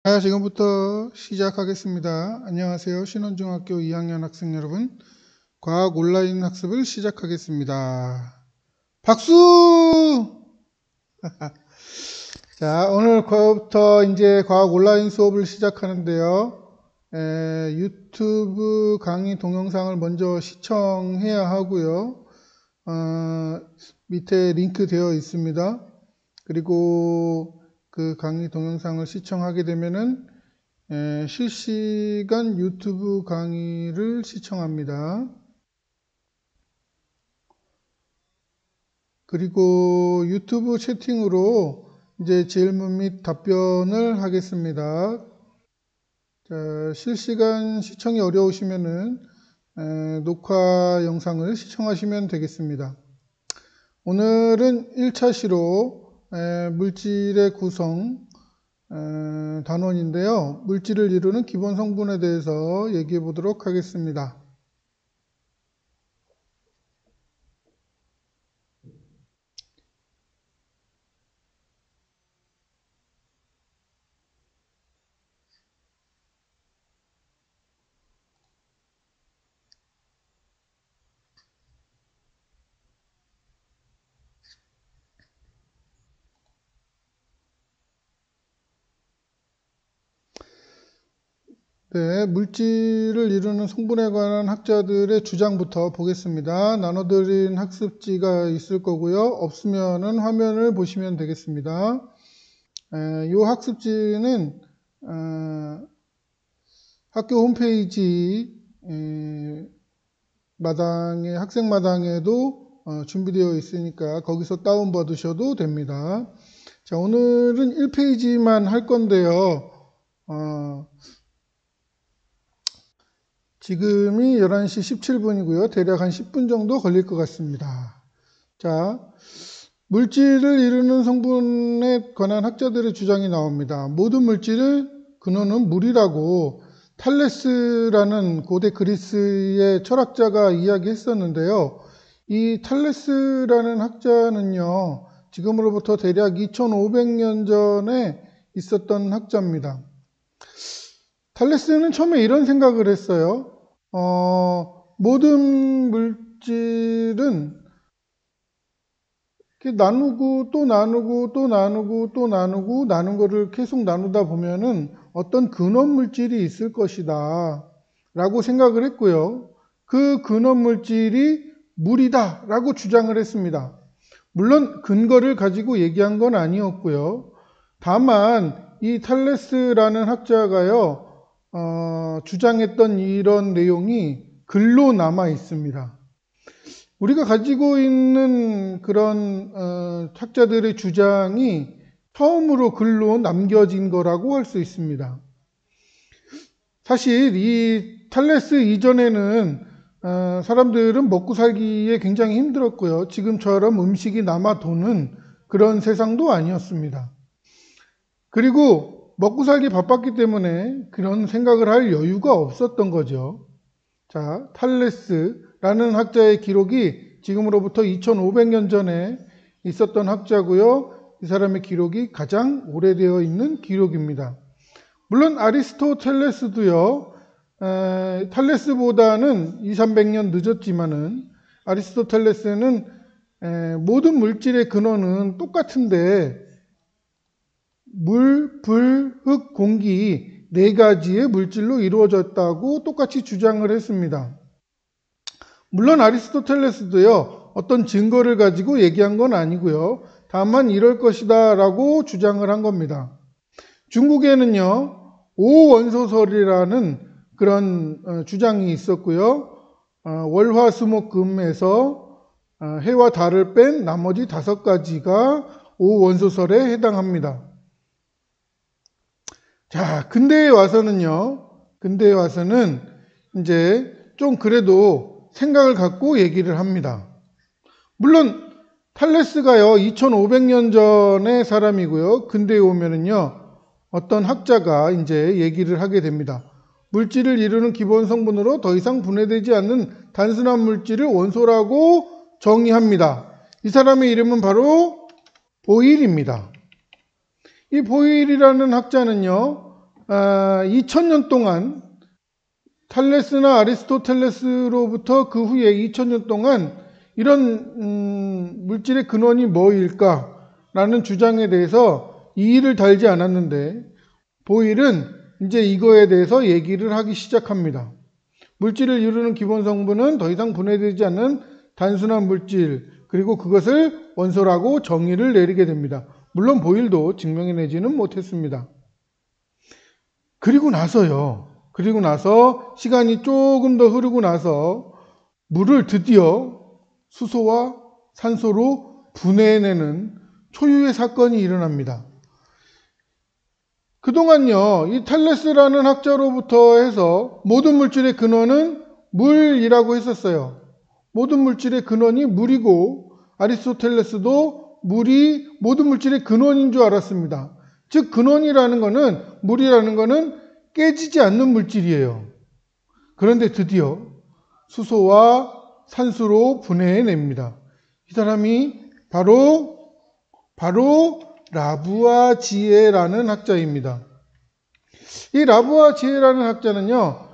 자, 지금부터 시작하겠습니다. 안녕하세요. 신원중학교 2학년 학생 여러분. 과학 온라인 학습을 시작하겠습니다. 박수! 자, 오늘부터 이제 과학 온라인 수업을 시작하는데요. 유튜브 강의 동영상을 먼저 시청해야 하고요. 밑에 링크 되어 있습니다. 그리고 그 강의 동영상을 시청하게 되면은 실시간 유튜브 강의를 시청합니다. 그리고 유튜브 채팅으로 이제 질문 및 답변을 하겠습니다. 자, 실시간 시청이 어려우시면은 녹화 영상을 시청하시면 되겠습니다. 오늘은 1차 시로 물질의 구성 단원인데요. 물질을 이루는 기본 성분에 대해서 얘기해 보도록 하겠습니다. 네, 물질을 이루는 성분에 관한 학자들의 주장부터 보겠습니다. 나눠드린 학습지가 있을 거고요. 없으면은 화면을 보시면 되겠습니다. 이 학습지는 학교 홈페이지 마당에 학생 마당에도 준비되어 있으니까 거기서 다운받으셔도 됩니다. 자, 오늘은 1페이지만 할 건데요. 지금이 11시 17분이고요. 대략 한 10분 정도 걸릴 것 같습니다. 자, 물질을 이루는 성분에 관한 학자들의 주장이 나옵니다. 모든 물질의 근원은 물이라고 탈레스라는 고대 그리스의 철학자가 이야기했었는데요. 이 탈레스라는 학자는요, 지금으로부터 대략 2500년 전에 있었던 학자입니다. 탈레스는 처음에 이런 생각을 했어요. 모든 물질은 이렇게 나누고 또 나누고 또 나누고 또 나누고 나눈 거를 계속 나누다 보면은 어떤 근원 물질이 있을 것이다 라고 생각을 했고요. 그 근원 물질이 물이다 라고 주장을 했습니다. 물론 근거를 가지고 얘기한 건 아니었고요. 다만 이 탈레스라는 학자가요, 주장했던 이런 내용이 글로 남아 있습니다. 우리가 가지고 있는 그런 학자들의 주장이 처음으로 글로 남겨진 거라고 할 수 있습니다. 사실 이 탈레스 이전에는 사람들은 먹고 살기에 굉장히 힘들었고요. 지금처럼 음식이 남아 도는 그런 세상도 아니었습니다. 그리고 먹고 살기 바빴기 때문에 그런 생각을 할 여유가 없었던 거죠. 자, 탈레스라는 학자의 기록이 지금으로부터 2500년 전에 있었던 학자고요. 이 사람의 기록이 가장 오래되어 있는 기록입니다. 물론 아리스토텔레스도요. 탈레스보다는 200~300년 늦었지만은 아리스토텔레스는 모든 물질의 근원은 똑같은데 물, 불, 흙, 공기 4가지의 물질로 이루어졌다고 똑같이 주장을 했습니다. 물론 아리스토텔레스도요, 어떤 증거를 가지고 얘기한 건 아니고요. 다만 이럴 것이다 라고 주장을 한 겁니다. 중국에는요, 오원소설이라는 그런 주장이 있었고요. 월화수목금에서 해와 달을 뺀 나머지 5가지가 오원소설에 해당합니다. 자, 근대에 와서는 이제 좀 그래도 생각을 갖고 얘기를 합니다. 물론 탈레스가요, 2500년 전의 사람이고요. 근대에 오면은요, 어떤 학자가 이제 얘기를 하게 됩니다. 물질을 이루는 기본 성분으로 더 이상 분해되지 않는 단순한 물질을 원소라고 정의합니다. 이 사람의 이름은 바로 보일입니다. 이 보일이라는 학자는요, 2000년 동안 탈레스나 아리스토텔레스로부터 그 후에 2000년 동안 이런 물질의 근원이 뭐일까라는 주장에 대해서 이의를 달지 않았는데 보일은 이제 이거에 대해서 얘기를 하기 시작합니다. 물질을 이루는 기본 성분은 더 이상 분해되지 않는 단순한 물질, 그리고 그것을 원소라고 정의를 내리게 됩니다. 물론 보일도 증명해내지는 못했습니다. 그리고 나서 시간이 조금 더 흐르고 나서 물을 드디어 수소와 산소로 분해해내는 초유의 사건이 일어납니다. 그동안요, 이 탈레스라는 학자로부터 해서 모든 물질의 근원은 물이라고 했었어요. 모든 물질의 근원이 물이고 아리스토텔레스도 물이 모든 물질의 근원인 줄 알았습니다. 즉 근원이라는 거는, 물이라는 거는 깨지지 않는 물질이에요. 그런데 드디어 수소와 산소로 분해해냅니다. 이 사람이 바로 라부아지에라는 학자입니다. 이 라부아지에라는 학자는요,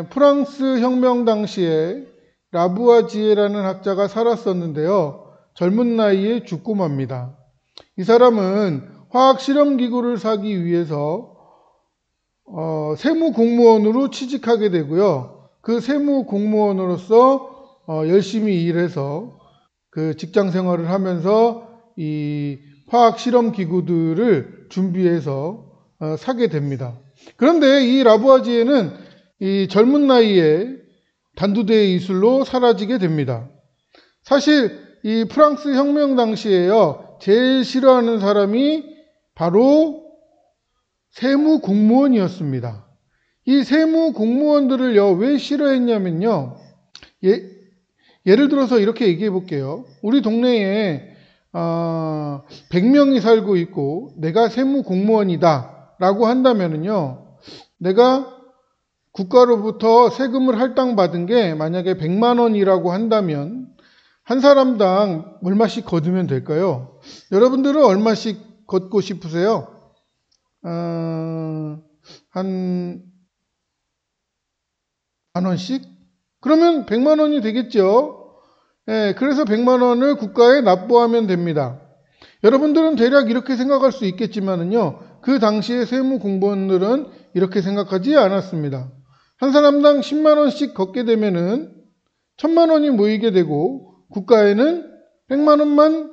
프랑스 혁명 당시에 라부아지에라는 학자가 살았었는데요. 젊은 나이에 죽고 맙니다. 이 사람은 화학 실험 기구를 사기 위해서 세무 공무원으로 취직하게 되고요. 그 세무 공무원으로서 열심히 일해서 그 직장 생활을 하면서 이 화학 실험 기구들을 준비해서 사게 됩니다. 그런데 이 라부아지에는 이 젊은 나이에 단두대의 이술로 사라지게 됩니다. 사실 이 프랑스 혁명 당시에요, 제일 싫어하는 사람이 바로 세무 공무원이었습니다. 이 세무 공무원들을요, 왜 싫어했냐면요, 예를 들어서 이렇게 얘기해 볼게요. 우리 동네에 100명이 살고 있고 내가 세무 공무원이다 라고 한다면요, 내가 국가로부터 세금을 할당받은 게 만약에 100만 원이라고 한다면 한 사람당 얼마씩 거두면 될까요? 여러분들은 얼마씩 걷고 싶으세요? 한 10,000원씩? 그러면 100만 원이 되겠죠? 그래서 100만 원을 국가에 납부하면 됩니다. 여러분들은 대략 이렇게 생각할 수 있겠지만은요, 그 당시에 세무 공무원들은 이렇게 생각하지 않았습니다. 한 사람당 10만 원씩 걷게 되면은 1000만 원이 모이게 되고 국가에는 100만 원만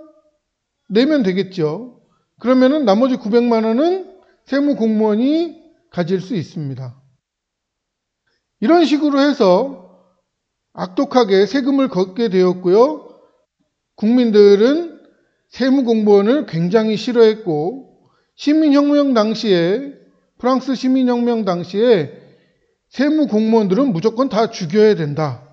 내면 되겠죠. 그러면은 나머지 900만 원은 세무 공무원이 가질 수 있습니다. 이런 식으로 해서 악독하게 세금을 걷게 되었고요. 국민들은 세무 공무원을 굉장히 싫어했고, 시민혁명 당시에, 프랑스 시민혁명 당시에 세무 공무원들은 무조건 다 죽여야 된다.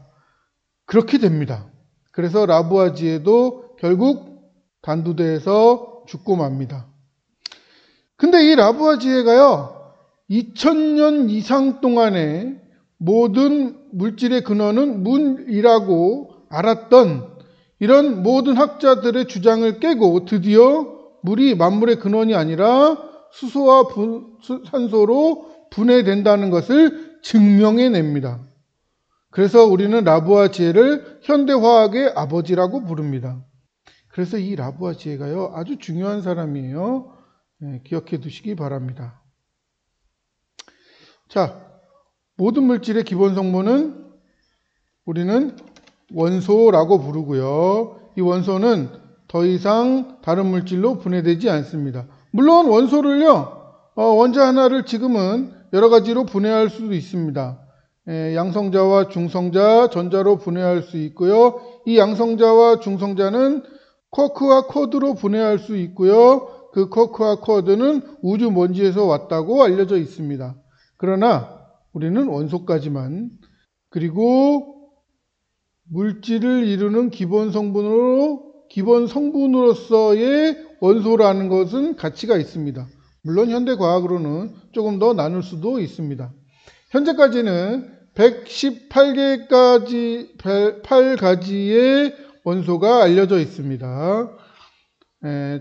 그렇게 됩니다. 그래서 라부아지에도 결국 단두대에서 죽고 맙니다. 근데 이 라부아지에가요, 2000년 이상 동안에 모든 물질의 근원은 물이라고 알았던 이런 모든 학자들의 주장을 깨고 드디어 물이 만물의 근원이 아니라 수소와 산소로 분해된다는 것을 증명해냅니다. 그래서 우리는 라부아지에를 현대화학의 아버지라고 부릅니다. 그래서 이 라부아지에가요, 아주 중요한 사람이에요. 기억해 두시기 바랍니다. 자, 모든 물질의 기본 성분은 우리는 원소라고 부르고요. 이 원소는 더 이상 다른 물질로 분해되지 않습니다. 물론 원소를요, 원자 하나를 지금은 여러 가지로 분해할 수도 있습니다. 양성자와 중성자, 전자로 분해할 수 있고요. 이 양성자와 중성자는 쿼크와 쿼드로 분해할 수 있고요. 그 쿼크와 쿼드는 우주 먼지에서 왔다고 알려져 있습니다. 그러나 우리는 원소까지만, 그리고 물질을 이루는 기본 성분으로서의 원소라는 것은 가치가 있습니다. 물론 현대 과학으로는 조금 더 나눌 수도 있습니다. 현재까지는 118가지의 원소가 알려져 있습니다.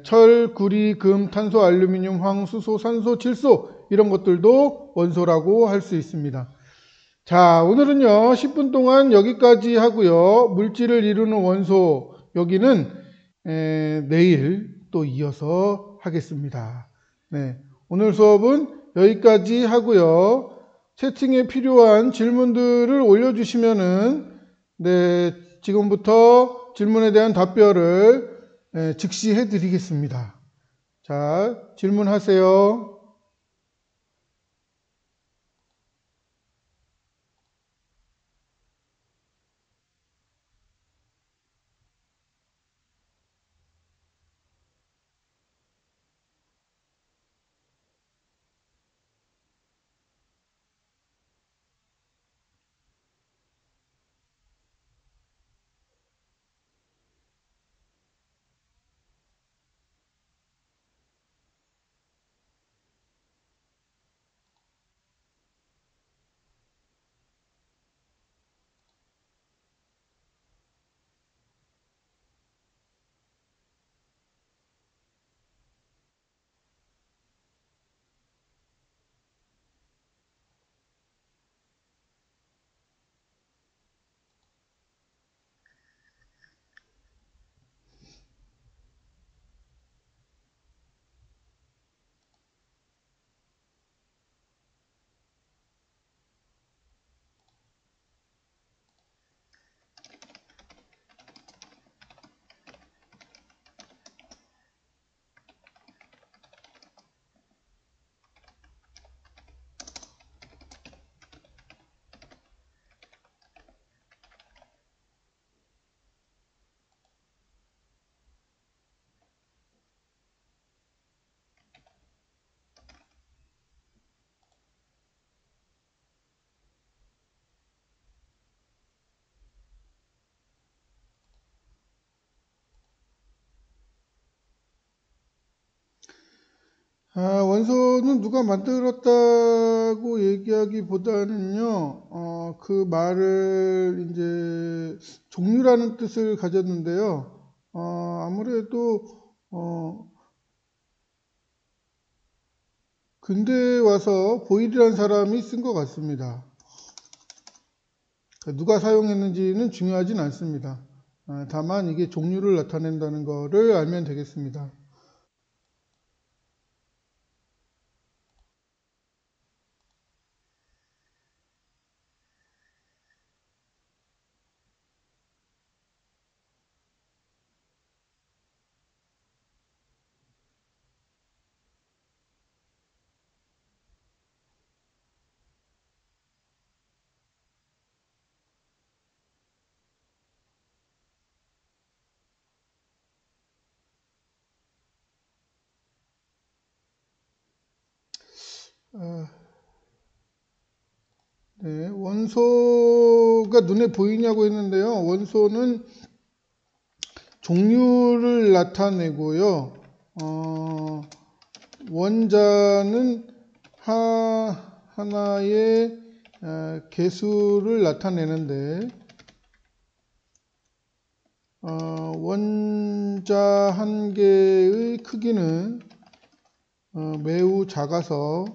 철, 구리, 금, 탄소, 알루미늄, 황, 수소, 산소, 질소, 이런 것들도 원소라고 할 수 있습니다. 자, 오늘은요 10분 동안 여기까지 하고요. 물질을 이루는 원소 여기는 내일 또 이어서 하겠습니다. 네, 오늘 수업은 여기까지 하고요. 채팅에 필요한 질문들을 올려주시면은 네, 지금부터 질문에 대한 답변을 즉시 해드리겠습니다. 자, 질문하세요. 원소는 누가 만들었다고 얘기하기보다는요, 그 말을 이제 종류라는 뜻을 가졌는데요. 아무래도 근대에 와서 보일이라는 사람이 쓴 것 같습니다. 누가 사용했는지는 중요하진 않습니다. 다만 이게 종류를 나타낸다는 거를 알면 되겠습니다. 네, 원소가 눈에 보이냐고 했는데요. 원소는 종류를 나타내고요. 원자는 하나의 개수를 나타내는데 원자 한 개의 크기는 매우 작아서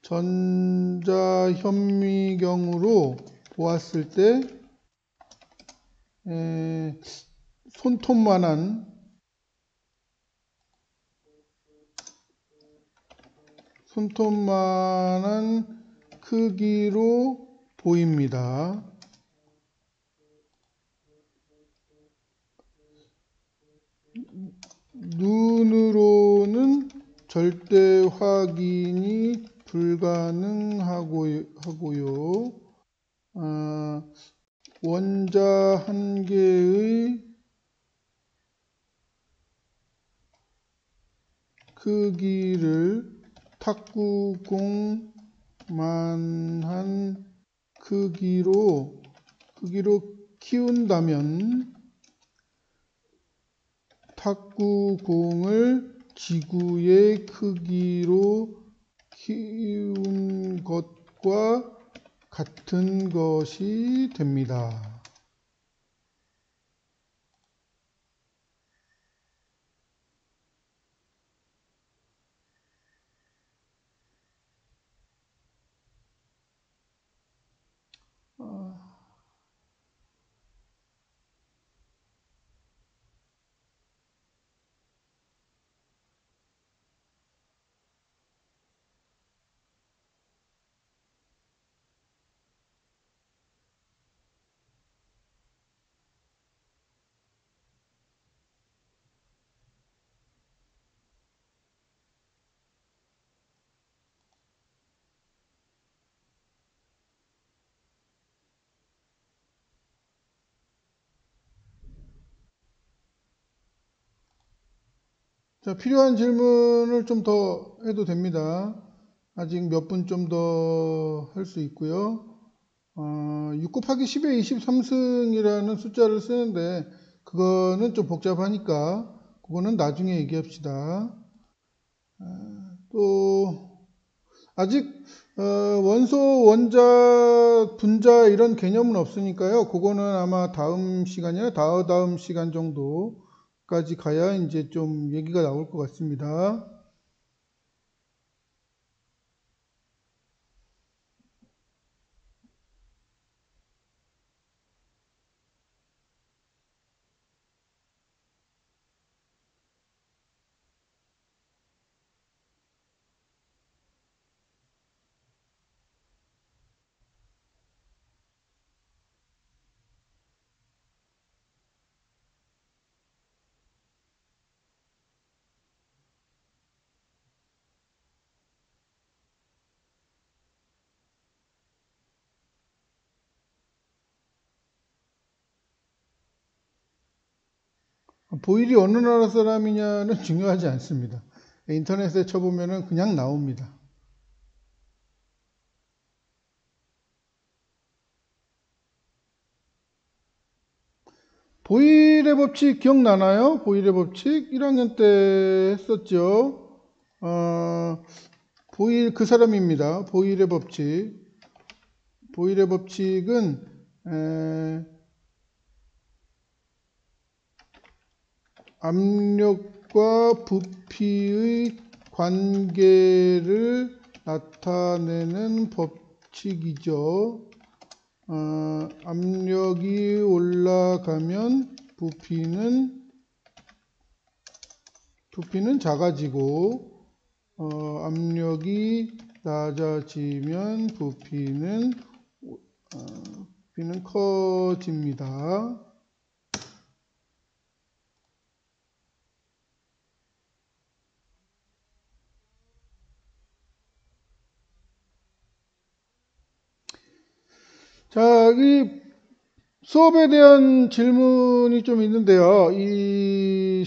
전자 현미경으로 보았을 때 손톱만한 크기로 보입니다. 눈으로는 절대 확인이 불가능하고요. 원자 한 개의 크기를 탁구공만한 크기로 키운다면 탁구공을 지구의 크기로 키운 것과 같은 것이 됩니다. 자, 필요한 질문을 좀 더 해도 됩니다. 아직 몇 분 좀 더 할 수 있고요. 6 곱하기 10의 23승이라는 숫자를 쓰는데 그거는 좀 복잡하니까 그거는 나중에 얘기합시다. 또 아직 원소, 원자, 분자 이런 개념은 없으니까요. 그거는 아마 다음 시간이나 다음 시간 정도까지 가야 이제 좀 얘기가 나올 것 같습니다. 보일이 어느 나라 사람이냐는 중요하지 않습니다. 인터넷에 쳐보면은 그냥 나옵니다. 보일의 법칙 기억나나요? 보일의 법칙 1학년 때 했었죠. 보일 그 사람입니다. 보일의 법칙. 보일의 법칙은 압력과 부피의 관계를 나타내는 법칙이죠. 압력이 올라가면 부피는 작아지고 압력이 낮아지면 부피는 커집니다. 자, 이 수업에 대한 질문이 좀 있는데요. 이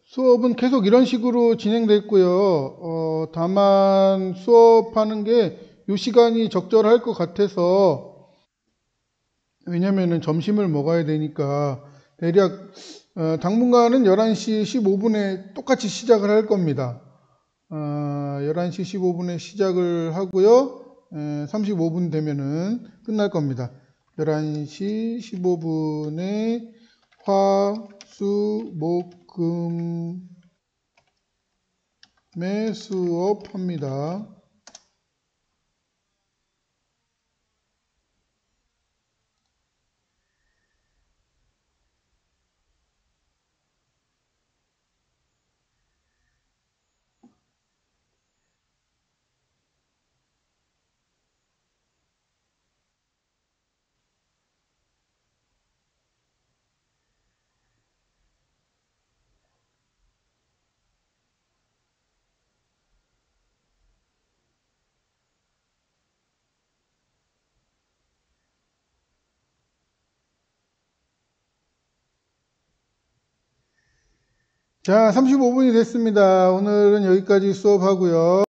수업은 계속 이런 식으로 진행됐고요. 다만 수업하는 게 이 시간이 적절할 것 같아서 왜냐면은 점심을 먹어야 되니까 대략 당분간은 11시 15분에 똑같이 시작을 할 겁니다. 11시 15분에 시작을 하고요. 35분 되면은 끝날 겁니다. 11시 15분에 화, 수, 목, 금의 수업합니다. 자, 35분이 됐습니다. 오늘은 여기까지 수업하고요.